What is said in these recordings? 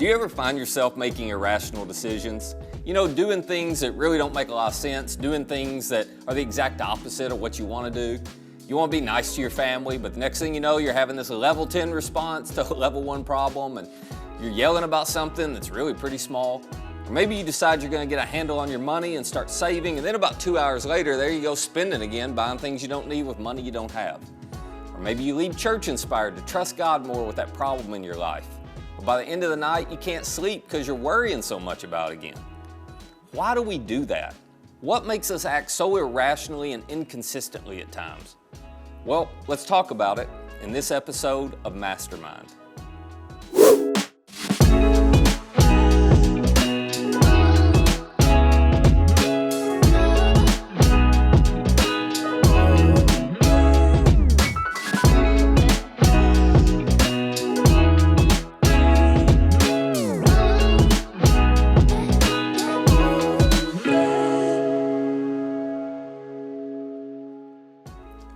Do you ever find yourself making irrational decisions? You know, doing things that really don't make a lot of sense, doing things that are the exact opposite of what you want to do. You want to be nice to your family, but the next thing you know, you're having this level 10 response to a level 1 problem, and you're yelling about something that's really pretty small. Or maybe you decide you're going to get a handle on your money and start saving, and then about 2 hours later, there you go spending again, buying things you don't need with money you don't have. Or maybe you leave church inspired to trust God more with that problem in your life. But by the end of the night, you can't sleep because you're worrying so much about it again. Why do we do that? What makes us act so irrationally and inconsistently at times? Well, let's talk about it in this episode of Mastermind.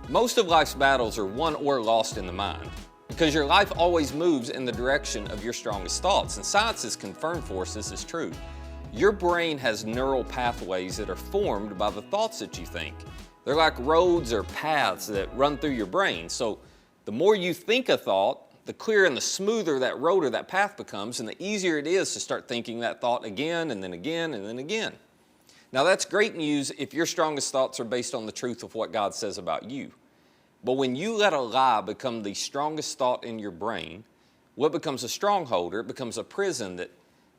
Most of life's battles are won or lost in the mind, because your life always moves in the direction of your strongest thoughts, and science has confirmed for us this is true. Your brain has neural pathways that are formed by the thoughts that you think. They're like roads or paths that run through your brain, so the more you think a thought, the clearer and the smoother that road or that path becomes, and the easier it is to start thinking that thought again and then again and then again. Now that's great news if your strongest thoughts are based on the truth of what God says about you. But when you let a lie become the strongest thought in your brain, what becomes a stronghold, or it becomes a prison that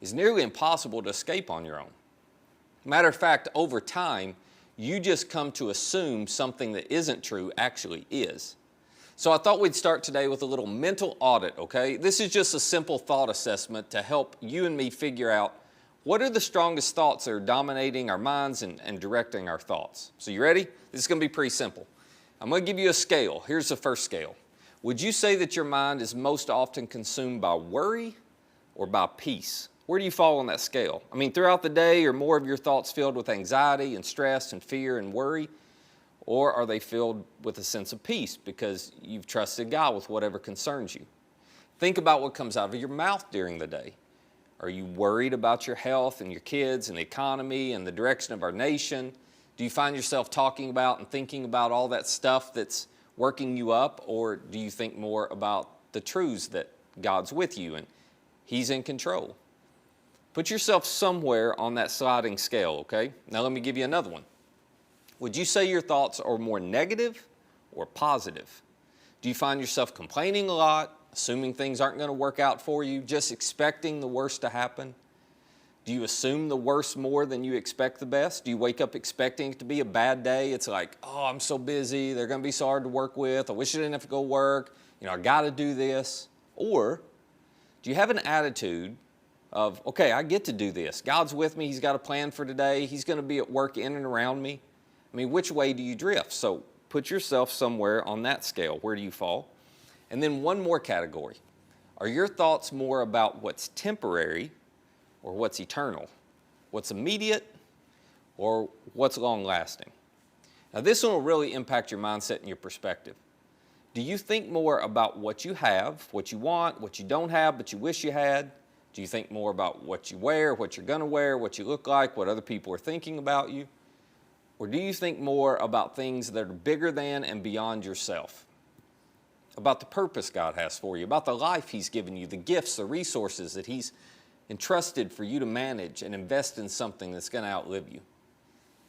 is nearly impossible to escape on your own. Matter of fact, over time, you just come to assume something that isn't true actually is. So I thought we'd start today with a little mental audit, okay? This is just a simple thought assessment to help you and me figure out what are the strongest thoughts that are dominating our minds and directing our thoughts. So you ready? This is going to be pretty simple. I'm going to give you a scale. Here's the first scale. Would you say that your mind is most often consumed by worry or by peace? Where do you fall on that scale? I mean, throughout the day, are more of your thoughts filled with anxiety and stress and fear and worry? Or are they filled with a sense of peace because you've trusted God with whatever concerns you? Think about what comes out of your mouth during the day. Are you worried about your health and your kids and the economy and the direction of our nation? Do you find yourself talking about and thinking about all that stuff that's working you up, or do you think more about the truths that God's with you and He's in control? Put yourself somewhere on that sliding scale, okay? Now let me give you another one. Would you say your thoughts are more negative or positive? Do you find yourself complaining a lot, assuming things aren't going to work out for you, just expecting the worst to happen? Do you assume the worst more than you expect the best? Do you wake up expecting it to be a bad day? It's like, oh, I'm so busy. They're going to be so hard to work with. I wish I didn't have to go work. You know, I got to do this. Or do you have an attitude of, okay, I get to do this. God's with me. He's got a plan for today. He's going to be at work in and around me. I mean, which way do you drift? So put yourself somewhere on that scale. Where do you fall? And then one more category. Are your thoughts more about what's temporary or what's eternal? What's immediate or what's long-lasting? Now this one will really impact your mindset and your perspective. Do you think more about what you have, what you want, what you don't have but you wish you had? Do you think more about what you wear, what you're going to wear, what you look like, what other people are thinking about you? Or do you think more about things that are bigger than and beyond yourself? About the purpose God has for you, about the life He's given you, the gifts, the resources that He's entrusted for you to manage and invest in something that's going to outlive you.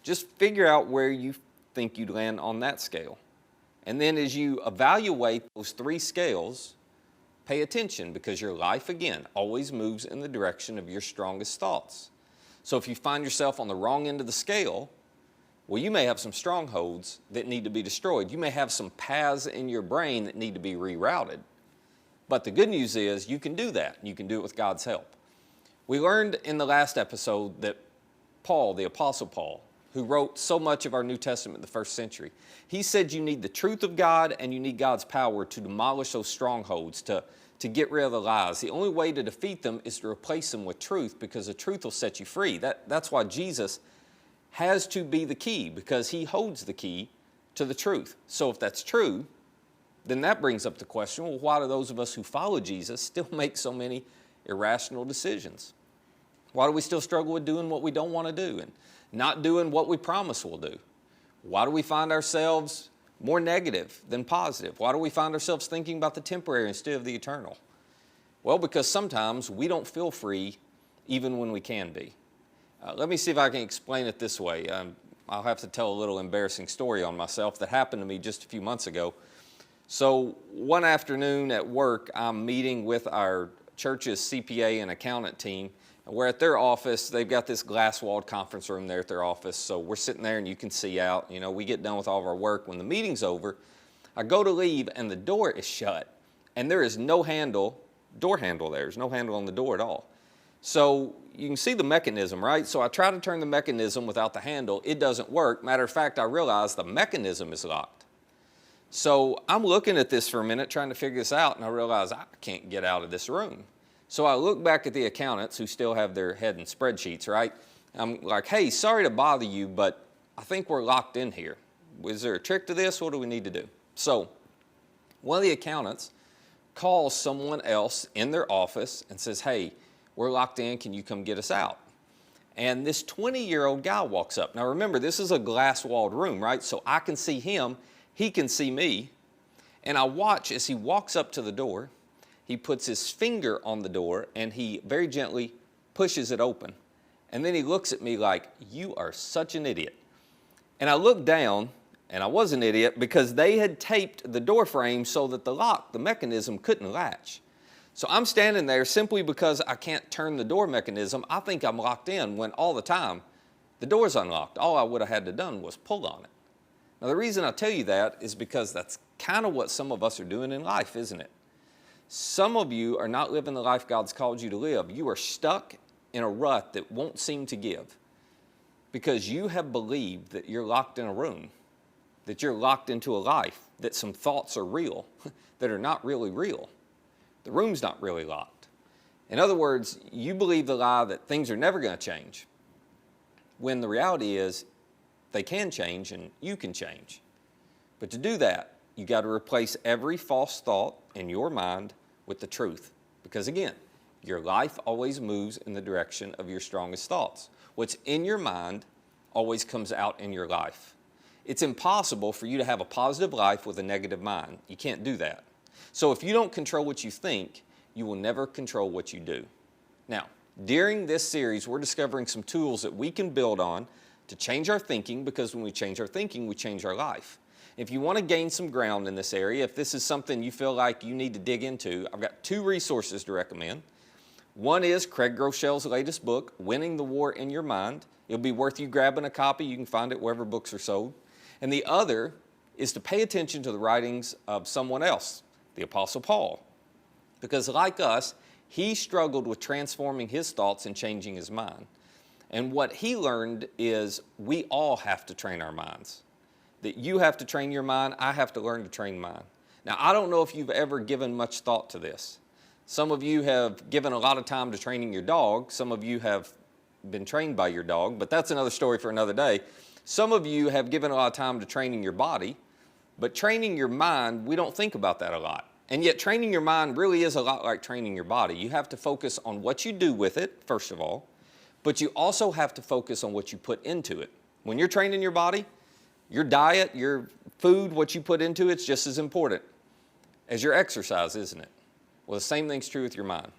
Just figure out where you think you'd land on that scale. And then as you evaluate those three scales, pay attention, because your life, again, always moves in the direction of your strongest thoughts. So if you find yourself on the wrong end of the scale, well, you may have some strongholds that need to be destroyed. You may have some paths in your brain that need to be rerouted. But the good news is you can do that. You can do it with God's help. We learned in the last episode that Paul, the Apostle Paul, who wrote so much of our New Testament in the first century, he said you need the truth of God and you need God's power to demolish those strongholds, to get rid of the lies. The only way to defeat them is to replace them with truth, because the truth will set you free. That's why Jesus has to be the key, because He holds the key to the truth. So if that's true, then that brings up the question, well, why do those of us who follow Jesus still make so many irrational decisions? Why do we still struggle with doing what we don't want to do and not doing what we promise we'll do? Why do we find ourselves more negative than positive? Why do we find ourselves thinking about the temporary instead of the eternal? Well, because sometimes we don't feel free even when we can be. Let me see if I can explain it this way. I'll have to tell a little embarrassing story on myself that happened to me just a few months ago. So one afternoon at work, I'm meeting with our church's CPA and accountant team. We're at their office. They've got this glass-walled conference room there at their office. So we're sitting there and you can see out. You know, we get done with all of our work. When the meeting's over, I go to leave and the door is shut. And there is no door handle there. There's no handle on the door at all. So you can see the mechanism, right? So I try to turn the mechanism without the handle. It doesn't work. Matter of fact, I realize the mechanism is locked. So I'm looking at this for a minute, trying to figure this out, and I realize I can't get out of this room. So I look back at the accountants who still have their head in spreadsheets, right? I'm like, hey, sorry to bother you, but I think we're locked in here. Is there a trick to this? What do we need to do? So one of the accountants calls someone else in their office and says, hey, we're locked in, can you come get us out? And this 20-year-old guy walks up. Now remember, this is a glass-walled room, right? So I can see him, he can see me, and I watch as he walks up to the door. He puts his finger on the door and he very gently pushes it open. And then he looks at me like, you are such an idiot. And I looked down and I was an idiot because they had taped the door frame so that the mechanism couldn't latch. So I'm standing there simply because I can't turn the door mechanism. I think I'm locked in when all the time the door's unlocked. All I would have had to done was pull on it. Now the reason I tell you that is because that's kind of what some of us are doing in life, isn't it? Some of you are not living the life God's called you to live. You are stuck in a rut that won't seem to give because you have believed that you're locked in a room, that you're locked into a life, that some thoughts are real that are not really real. The room's not really locked. In other words, you believe the lie that things are never going to change, when the reality is they can change and you can change. But to do that, you got to replace every false thought in your mind with the truth. Because again, your life always moves in the direction of your strongest thoughts. What's in your mind always comes out in your life. It's impossible for you to have a positive life with a negative mind. You can't do that. So if you don't control what you think, you will never control what you do. Now, during this series, we're discovering some tools that we can build on to change our thinking, because when we change our thinking, we change our life. If you want to gain some ground in this area, if this is something you feel like you need to dig into, I've got two resources to recommend. One is Craig Groeschel's latest book, Winning the War in Your Mind. It'll be worth you grabbing a copy. You can find it wherever books are sold. And the other is to pay attention to the writings of someone else, the Apostle Paul. Because like us, he struggled with transforming his thoughts and changing his mind. And what he learned is we all have to train our minds. That you have to train your mind, I have to learn to train mine. Now, I don't know if you've ever given much thought to this. Some of you have given a lot of time to training your dog. Some of you have been trained by your dog, but that's another story for another day. Some of you have given a lot of time to training your body, but training your mind, we don't think about that a lot. And yet training your mind really is a lot like training your body. You have to focus on what you do with it, first of all, but you also have to focus on what you put into it. When you're training your body, your diet, your food, what you put into it's just as important as your exercise, isn't it? Well, the same thing's true with your mind.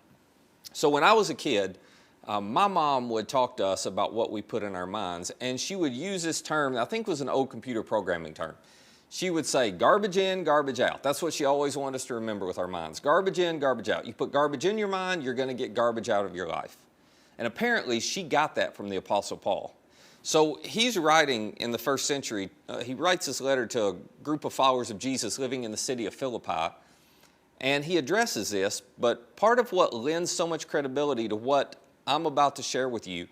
So when I was a kid, my mom would talk to us about what we put in our minds, and she would use this term, I think it was an old computer programming term. She would say, garbage in, garbage out. That's what she always wanted us to remember with our minds. Garbage in, garbage out. You put garbage in your mind, you're going to get garbage out of your life. And apparently, she got that from the Apostle Paul. So he's writing in the first century, he writes this letter to a group of followers of Jesus living in the city of Philippi, and he addresses this, but part of what lends so much credibility to what I'm about to share with you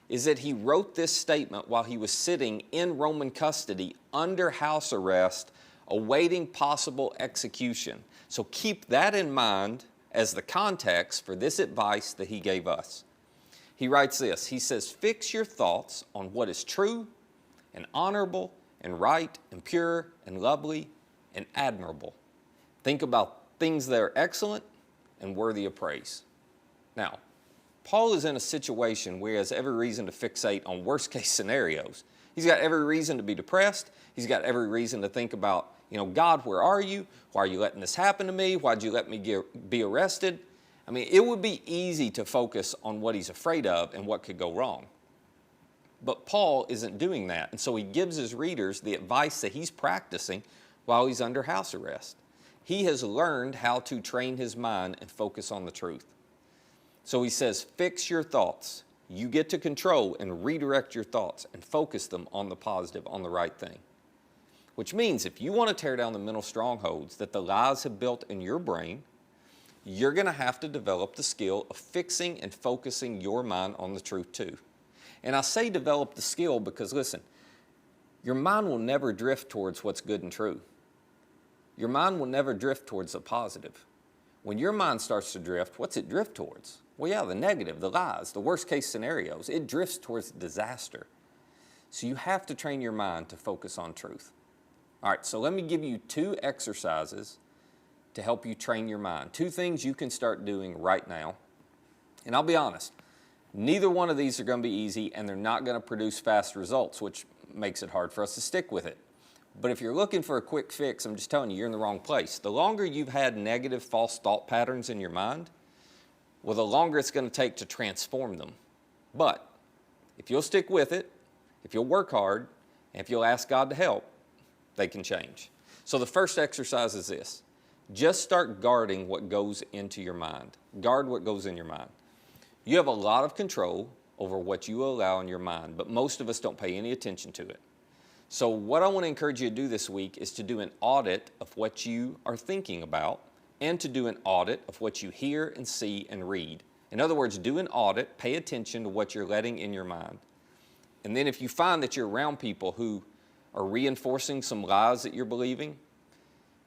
is that he wrote this statement while he was sitting in Roman custody under house arrest, awaiting possible execution. So keep that in mind as the context for this advice that he gave us. He writes this, he says, fix your thoughts on what is true and honorable and right and pure and lovely and admirable. Think about things that are excellent and worthy of praise. Now, Paul is in a situation where he has every reason to fixate on worst case scenarios. He's got every reason to be depressed. He's got every reason to think about, God, where are you? Why are you letting this happen to me? Why'd you let me be arrested? I mean, it would be easy to focus on what he's afraid of and what could go wrong. But Paul isn't doing that, and so he gives his readers the advice that he's practicing while he's under house arrest. He has learned how to train his mind and focus on the truth. So he says, fix your thoughts. You get to control and redirect your thoughts and focus them on the positive, on the right thing. Which means if you want to tear down the mental strongholds that the lies have built in your brain, you're going to have to develop the skill of fixing and focusing your mind on the truth too. And I say develop the skill because, listen, your mind will never drift towards what's good and true. Your mind will never drift towards the positive. When your mind starts to drift, what's it drift towards? Well, yeah, the negative, the lies, the worst case scenarios. It drifts towards disaster. So you have to train your mind to focus on truth. All right, so let me give you 2 exercises to help you train your mind. 2 things you can start doing right now. And I'll be honest, neither one of these are going to be easy, and they're not going to produce fast results, which makes it hard for us to stick with it. But if you're looking for a quick fix, I'm just telling you, you're in the wrong place. The longer you've had negative, false thought patterns in your mind, well, the longer it's going to take to transform them. But if you'll stick with it, if you'll work hard, and if you'll ask God to help, they can change. So the first exercise is this. Just start guarding what goes into your mind. Guard what goes in your mind. You have a lot of control over what you allow in your mind, but most of us don't pay any attention to it. So what I want to encourage you to do this week is to do an audit of what you are thinking about and to do an audit of what you hear and see and read. In other words, do an audit, pay attention to what you're letting in your mind. And then if you find that you're around people who are reinforcing some lies that you're believing,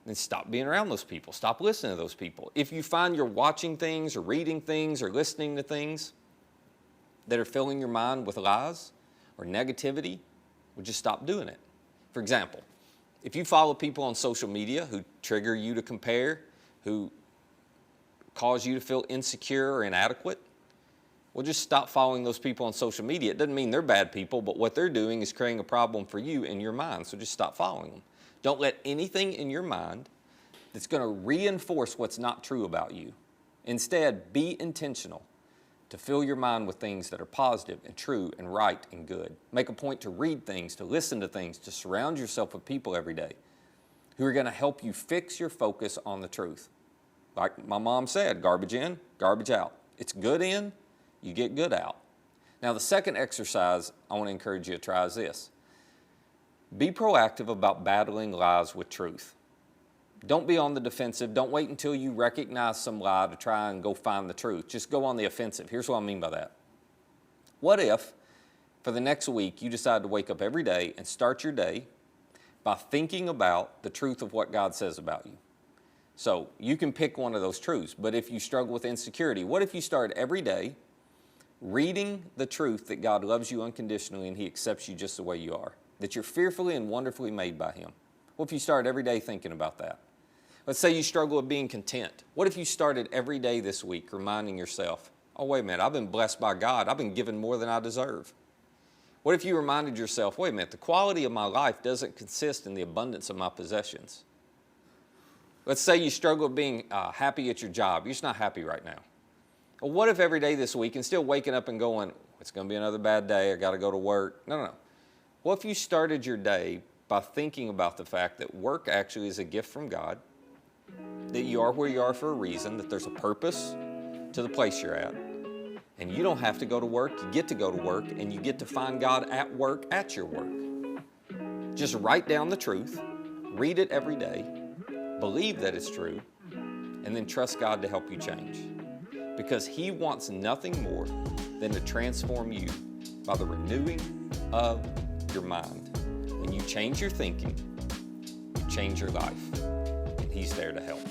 then stop being around those people. Stop listening to those people. If you find you're watching things or reading things or listening to things that are filling your mind with lies or negativity, well, just stop doing it. For example, if you follow people on social media who trigger you to compare, who cause you to feel insecure or inadequate, well, just stop following those people on social media. It doesn't mean they're bad people, but what they're doing is creating a problem for you in your mind, so just stop following them. Don't let anything in your mind that's going to reinforce what's not true about you. Instead, be intentional to fill your mind with things that are positive and true and right and good. Make a point to read things, to listen to things, to surround yourself with people every day who are going to help you fix your focus on the truth. Like my mom said, garbage in, garbage out. It's good in, you get good out. Now, the second exercise I want to encourage you to try is this. Be proactive about battling lies with truth. Don't be on the defensive. Don't wait until you recognize some lie to try and go find the truth. Just go on the offensive. Here's what I mean by that. What if, for the next week, you decide to wake up every day and start your day by thinking about the truth of what God says about you? So you can pick one of those truths, but if you struggle with insecurity, what if you start every day reading the truth that God loves you unconditionally and He accepts you just the way you are, that you're fearfully and wonderfully made by Him? What if you start every day thinking about that? Let's say you struggle with being content. What if you started every day this week reminding yourself, oh, wait a minute, I've been blessed by God. I've been given more than I deserve. What if you reminded yourself, wait a minute, the quality of my life doesn't consist in the abundance of my possessions? Let's say you struggle with being happy at your job. You're just not happy right now. Well, what if every day this week, instead of waking up and going, it's going to be another bad day, I got to go to work. No. What if you started your day by thinking about the fact that work actually is a gift from God, that you are where you are for a reason, that there's a purpose to the place you're at, and you don't have to go to work, you get to go to work, and you get to find God at work at your work. Just write down the truth, read it every day, believe that it's true, and then trust God to help you change. Because He wants nothing more than to transform you by the renewing of your mind. When you change your thinking, you change your life, and He's there to help.